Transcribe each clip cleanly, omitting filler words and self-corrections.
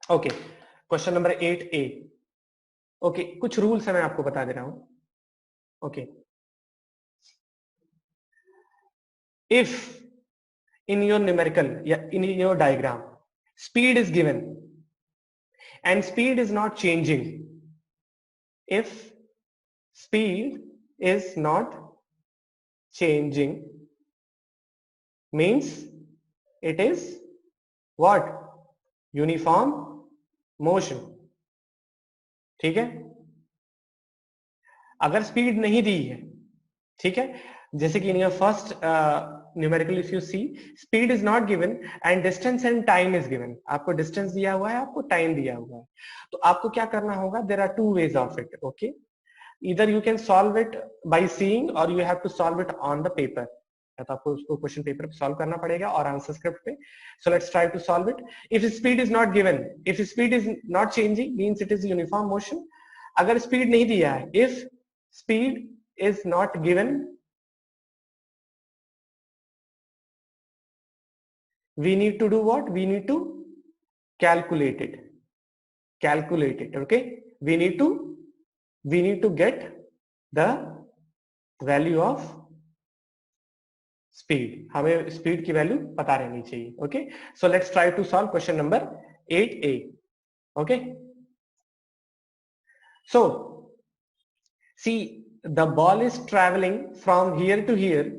Okay, question number 8A। Okay, कुछ rules है मैं आपको बता दे रहा हूं। Okay, if in your numerical, yeah, in your diagram, speed is given and speed is not changing. If speed is not changing means it is what? Uniform motion. ठीक है, अगर स्पीड नहीं दी है, ठीक है, जैसे कि in your first numerical if you see speed is not given and distance and time is given, आपको डिस्टेंस दिया हुआ है, आपको टाइम दिया हुआ है, तो आपको क्या करना होगा? There are two ways of it. Okay, either you can solve it by seeing or you have to solve it on the paper, या तो आपको उसको क्वेश्चन पेपर पे सॉल्व करना पड़ेगा और आंसर स्क्रिप्ट पे। So let's try to solve it. If speed is not given, if speed is not changing means it is uniform motion. अगर स्पीड नहीं दिया है, if speed is not given, we need to do what? We need to calculate it, calculate it। okay, we need to get the value of speed, हमें speed की value पता रहनी चाहिए। Okay, so let's try to solve question number 8A। Okay, so see the ball is travelling from here to here,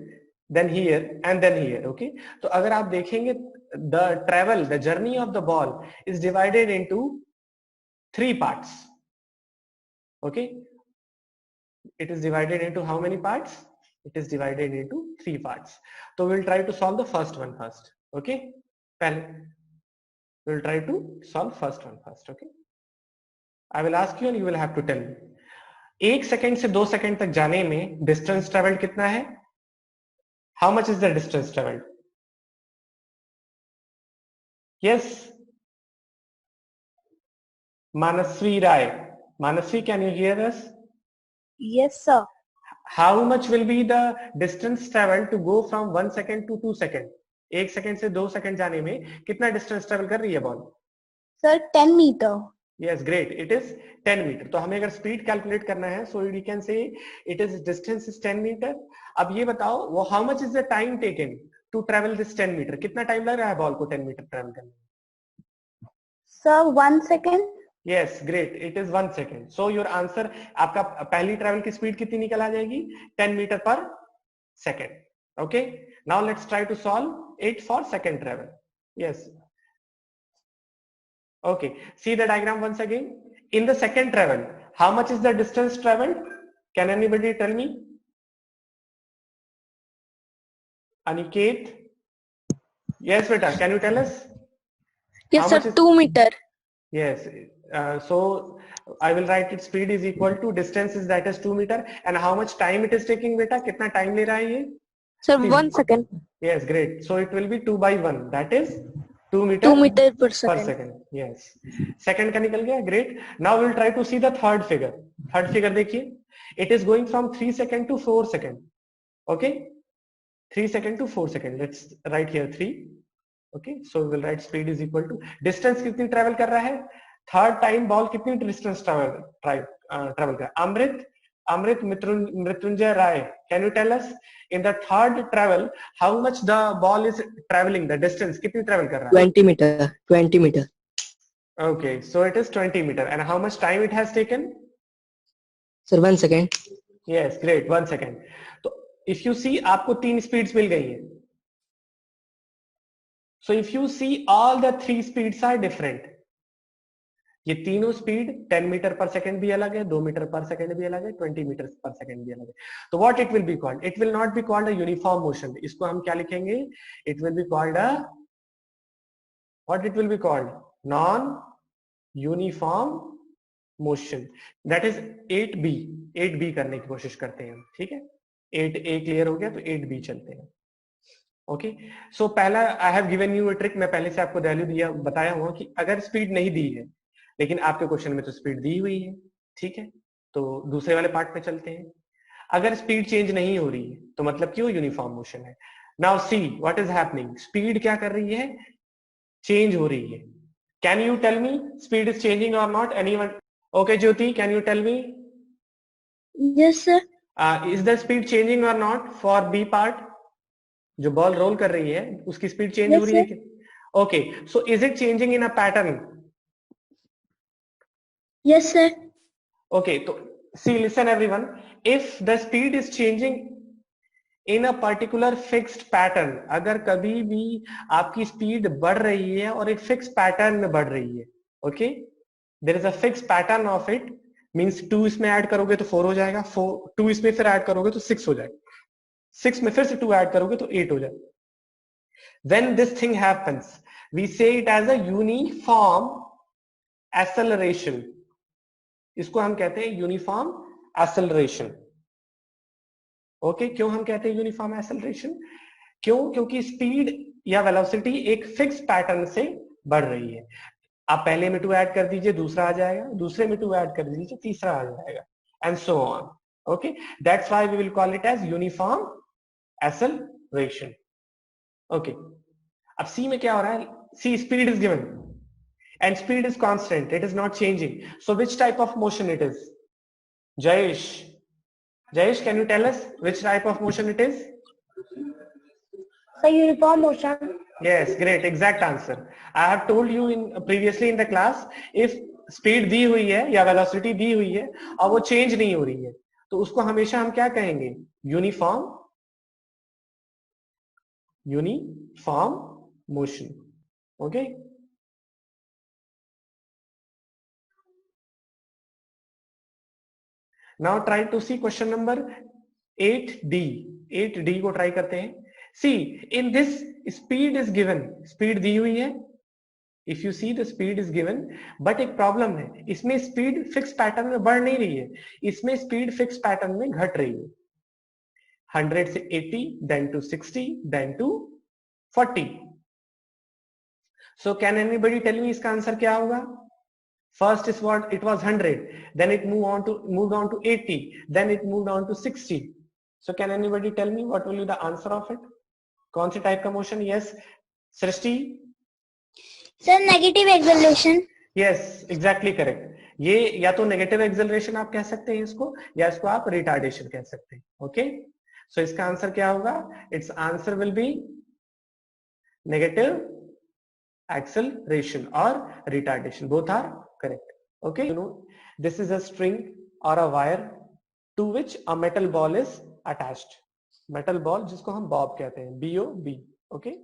then here and then here. Okay, तो अगर आप देखेंगे the travel, the journey of the ball is divided into 3 parts। Okay, it is divided into how many parts? It is divided into 3 parts. So we'll try to solve the first one first. Okay, pehle we'll try to solve first one first। okay, I will ask you and you will have to tell me 1 second से 2 second तक जाने में distance travelled कितना है? How much is the distance travelled? Yes, Manasvi Rai, Manasvi, can you hear us? Yes, sir. How much will be the distance traveled to go from 1 second to 2 second? 1 second से 2 second जाने में कितना distance travel कर रही है ball? Sir, 10 meter. Yes, great, it is 10 metre. तो हमें अगर स्पीड कैलकुलेट करना है, so we can say it is distance is 10 metre. अब ये बताओ वो how much is the time taken to travel this 10 metre? कितना टाइम लग रहा है बॉल को 10 मीटर ट्रेवल करने में? Sir, 1 second. Yes, great, it is 1 second. So your answer, आपका पहली ट्रेवल की स्पीड कितनी निकल आ जाएगी? 10 मीटर पर second. Okay, now let's try to solve it for second travel. Yes, okay, see the diagram once again. In the second travel, how much is the distance traveled? Can anybody tell me? Aniket? Yes beta, can you tell us? Yes, How sir, much is 2 meter. yes, so I will write it, speed is equal to distance is that is 2 meter, and how much time it is taking beta? कितना time ले रहा है ये? Sir, 1 second. Yes, great, so it will be 2 by 1, that is 2 2 meter meter per per second. second। yes, second का निकल गया, great। now we'll try to see the third figure। third figure देखिए, it is going from 3 second to 4 second। okay, 3 second to 4 second, let's write here 3। okay, so we will write speed is equal to distance कितनी travel कर रहा है, third time ball कितनी distance travel कर, अमृत मृत्युंजय राय, can you tell us in the third travel how much the ball is traveling, the distance कितनी travel कर रहा है? 20 meter. 20 meter. okay, so it is 20 meter, and how much time it has taken? Sir, 1 second. yes, great, 1 second। तो if you see आपको 3 speeds मिल गई है। so if you see all the 3 speeds are different। ये तीनों speed 10 metre पर second भी अलग है, 2 मीटर पर सेकंड भी अलग है, 20 मीटर पर सेकंड भी अलग है। तो what it will be called? It will not be called a uniform motion. इसको हम क्या लिखेंगे? It will be called a, what it will be called? Non uniform motion. That is 8B। 8B करने की कोशिश करते हैं हम, ठीक है। 8A क्लियर हो गया, तो 8B चलते हैं। ओके, सो पहला I have given you a trick. मैं पहले से आपको वैल्यू दिया, बताया हुआ कि अगर स्पीड नहीं दी है, लेकिन आपके क्वेश्चन में तो स्पीड दी हुई है, ठीक है, तो दूसरे वाले पार्ट पे चलते हैं। अगर स्पीड चेंज नहीं हो रही है तो मतलब कि वो यूनिफॉर्म मोशन है। Now see what is happening, speed क्या कर रही है? चेंज हो रही है। Can you tell me speed is changing or not? Anyone? Okay, Jyoti, can you tell me? Yes, sir. Is the speed changing or not for B part? जो ball role कर रही है उसकी स्पीड चेंज हो Yes, रही है sir. क्या? Okay, so is it changing in a pattern? Yes, sir. Okay, so see, listen everyone. If the speed is changing in a particular fixed pattern, अगर कभी भी आपकी स्पीड बढ़ रही है और एक फिक्स पैटर्न में बढ़ रही है, okay, there is a fix pattern of it, means 2 इसमें ऐड करोगे तो 4 हो जाएगा, 2 इसमें फिर ऐड करोगे तो 6 हो जाएगा, 6 में फिर से 2 ऐड करोगे तो 8 हो जाएगा. When this thing happens, we say it as a uniform acceleration. इसको हम कहते हैं यूनिफॉर्म एक्सेलरेशन. ओके, क्यों हम कहते हैं यूनिफॉर्म एक्सेलरेशन? क्यों? क्योंकि स्पीड या वेलोसिटी एक फिक्स पैटर्न से बढ़ रही है. आप पहले में 2 ऐड कर दीजिए, दूसरा आ जाएगा, दूसरे में 2 ऐड कर दीजिए, तीसरा आ जाएगा, and so on. Okay, that's why we will call it as uniform acceleration. Okay, अब सी में क्या हो रहा है? C, speed is given and speed is constant, it is not changing. So which type of motion it is? Jayesh, can you tell us which type of motion it is? So uniform motion. Yes, great, exact answer. I have told you in previously in the class, if speed दी हुई है या velocity दी हुई है और वो change नहीं हो रही है तो उसको हमेशा हम क्या कहेंगे? Uniform motion. Okay, now try to see question number 8D. 8D को ट्राई करते हैं. See, in this speed is given, speed दी हुई है. If you see the speed is given, but एक प्रॉब्लम है, इसमें स्पीड फिक्स पैटर्न में बढ़ नहीं रही है, इसमें स्पीड फिक्स पैटर्न में घट रही है. 100 से 80, then to 60, then to 40. So can anybody tell me इसका आंसर क्या होगा? First is what it was 100, then it moved on to 80, then it moved on to 60. So can anybody tell me what will be the answer of it? कौन सी type का motion? Yes, सृष्टि. Sir, negative acceleration. Yes, exactly correct. ये या तो negative acceleration आप कह सकते हैं इसको, या इसको आप रिटार्डेशन कह सकते हैं. ओके, सो इसका आंसर क्या होगा? It's answer will be negative acceleration or retardation. Both are correct. Okay, you know, this is a string or a wire to which a metal ball is attached. Metal ball जिसको हम bob कहते हैं, B-O-B. Okay,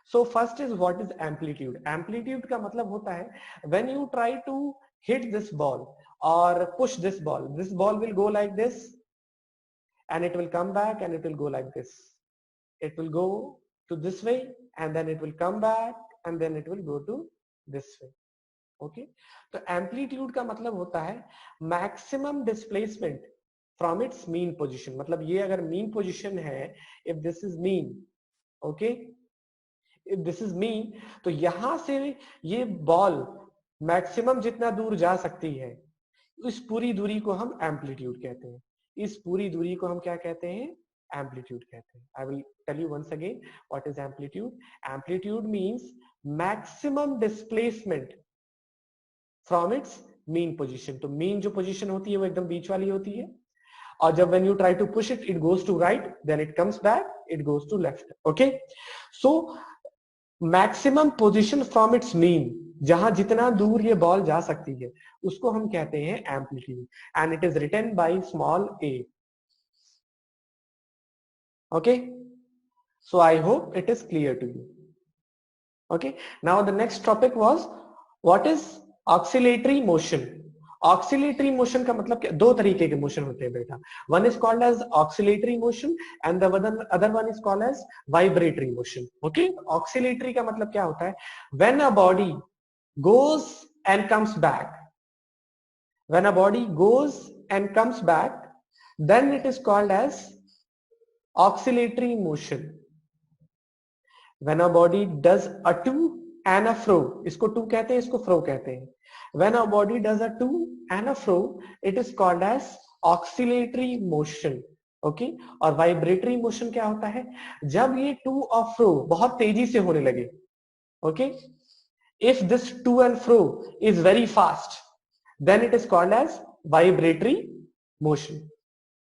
so first is what is amplitude. Amplitude का मतलब होता है when you try to hit this ball or push this ball will go like this and it will come back and it will go like this. It will go to this way and then it will come back and then it will go to this way. Okay, तो amplitude का मतलब होता है maximum displacement from its mean position. मतलब ये अगर mean position है, if this is mean, okay, if this is mean, तो यहां से ये बॉल मैक्सिमम जितना दूर जा सकती है, इस पूरी दूरी को हम एम्पलीट्यूड कहते हैं. इस पूरी दूरी को हम क्या कहते हैं? एम्पलीट्यूड कहते हैं. I will tell you once again what is amplitude. Amplitude means maximum displacement from its mean position. तो मीन जो पोजीशन होती है वो एकदम बीच वाली होती है, और जब when you try to push it, it goes to right, then it comes back, it goes to left. Okay, so maximum position from its mean, जहां जितना दूर ये बॉल जा सकती है उसको हम कहते हैं amplitude, and it is written by small a. Okay, so I hope it is clear to you. Okay, now the next topic was what is oscillatory motion. Oscillatory motion का मतलब क्या? दो तरीके के मोशन होते हैं बेटा. One is called as oscillatory motion and the other one is called as vibratory motion. Okay, oscillatory का मतलब क्या होता है? When a body goes and comes back, when a body goes and comes back, then it is called as oscillatory motion. When a body does a to and a fro, इसको to कहते हैं, इसको फ्रो कहते हैं. When a body does a to and a fro, it is called as oscillatory motion. Okay, और vibratory motion क्या होता है? जब ये to और fro बहुत तेजी से होने लगे. Okay, if this to and fro is very fast, then it is called as vibratory motion.